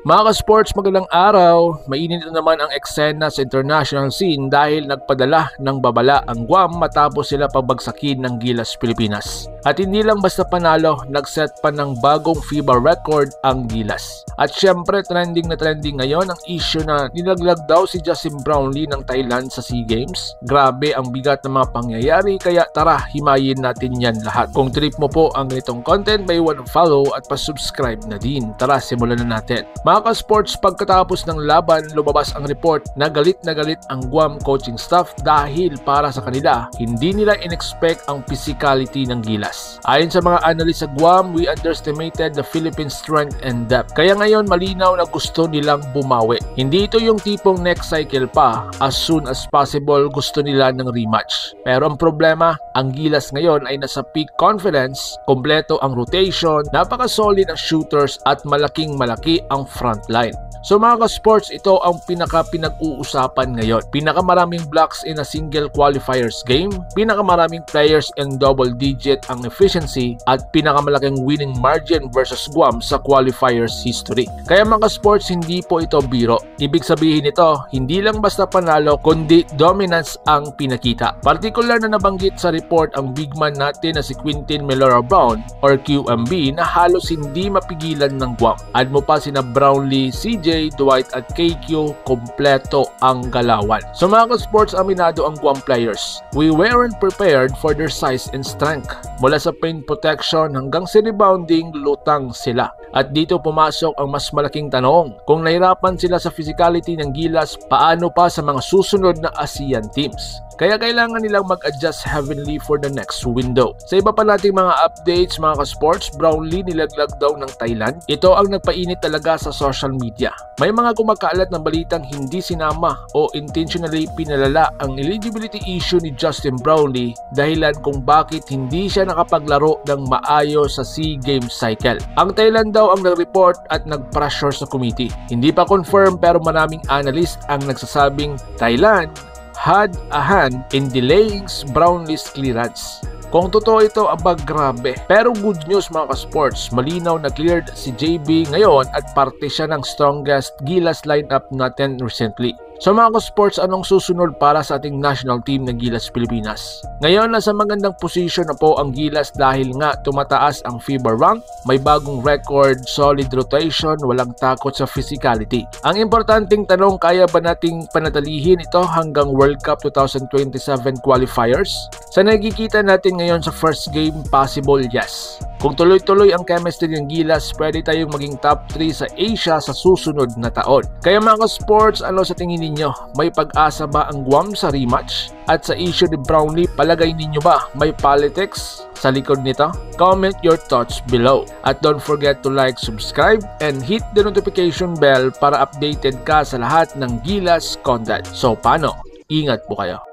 Mga ka-sports, magandang araw. Mainit na naman ang eksena sa international scene dahil nagpadala ng babala ang Guam matapos sila pabagsakin ng Gilas Pilipinas. At hindi lang basta panalo, nagset pa ng bagong FIBA record ang Gilas. At syempre, trending na trending ngayon ang issue na nilaglag daw si Justin Brownlee ng Thailand sa SEA Games. Grabe ang bigat ng mga pangyayari, kaya tara, himayin natin yan lahat. Kung trip mo po ang ganitong content, may follow at pa-subscribe na din. Tara, simulan na natin. Mga ka-sports, pagkatapos ng laban, lumabas ang report na galit ang Guam coaching staff dahil para sa kanila, hindi nila in-expect ang physicality ng Gilas. Ayon sa mga analyst sa Guam, we underestimated the Philippines' strength and depth. Kaya ngayon malinaw na gusto nilang bumawi. Hindi ito yung tipong next cycle pa, as soon as possible gusto nila ng rematch. Pero ang problema, ang Gilas ngayon ay nasa peak confidence, kompleto ang rotation, napaka-solid ang shooters at malaki ang frontline. So mga ka-sports, ito ang pinag-uusapan ngayon. Pinakamaraming blocks in a single qualifiers game, pinakamaraming players in double digit ang efficiency, at pinakamalaking winning margin versus Guam sa qualifiers history. Kaya mga ka-sports, hindi po ito biro. Ibig sabihin nito, hindi lang basta panalo, kundi dominance ang pinakita. Partikular na nabanggit sa report ang big man natin na si Quintin Melara-Brown or QMB na halos hindi mapigilan ng Guam. Add mo pa sina Brownlee, CJ, Dwight at KQ, kompleto ang galawan. So mga ka-sports, aminado ang Guam players. We weren't prepared for their size and strength. Mula sa paint protection hanggang sa rebounding, lutang sila. At dito pumasok ang mas malaking tanong. Kung nahirapan sila sa physicality ng Gilas, paano pa sa mga susunod na ASEAN teams? Kaya kailangan nilang mag-adjust heavily for the next window. Sa iba pa nating mga updates, mga ka-sports, Brownlee nilaglag daw ng Thailand. Ito ang nagpainit talaga sa social media. May mga kumakalat ng balitang hindi sinama o intentionally pinalala ang eligibility issue ni Justin Brownlee dahilan kung bakit hindi siya nakapaglaro ng maayos sa SEA Games cycle. Ang Thailand daw ang nag-report at nag-pressure sa committee. Hindi pa confirm pero maraming analyst ang nagsasabing Thailand had a hand in delaying Brownlee's clearance. Kung totoo ito, abag grabe. Pero good news mga ka-sports, malinaw na cleared si JB ngayon at parte siya ng strongest Gilas lineup natin recently. So mga ka-sports, anong susunod para sa ating national team na Gilas Pilipinas? Ngayon, nasa magandang posisyon na po ang Gilas dahil nga tumataas ang FIBA rank, may bagong record, solid rotation, walang takot sa physicality. Ang importanteng tanong, kaya ba nating panatilihin ito hanggang World Cup 2027 qualifiers? Sa nakikita natin ngayon sa first game, possible yes. Kung tuloy-tuloy ang chemistry ng Gilas, pwede tayong maging top 3 sa Asia sa susunod na taon. Kaya mga ka-sports, ano sa tingin ninyo? May pag-asa ba ang Guam sa rematch? At sa issue ni Brownlee, palagay ninyo ba may politics sa likod nito? Comment your thoughts below. At don't forget to like, subscribe, and hit the notification bell para updated ka sa lahat ng Gilas content. So paano? Ingat po kayo.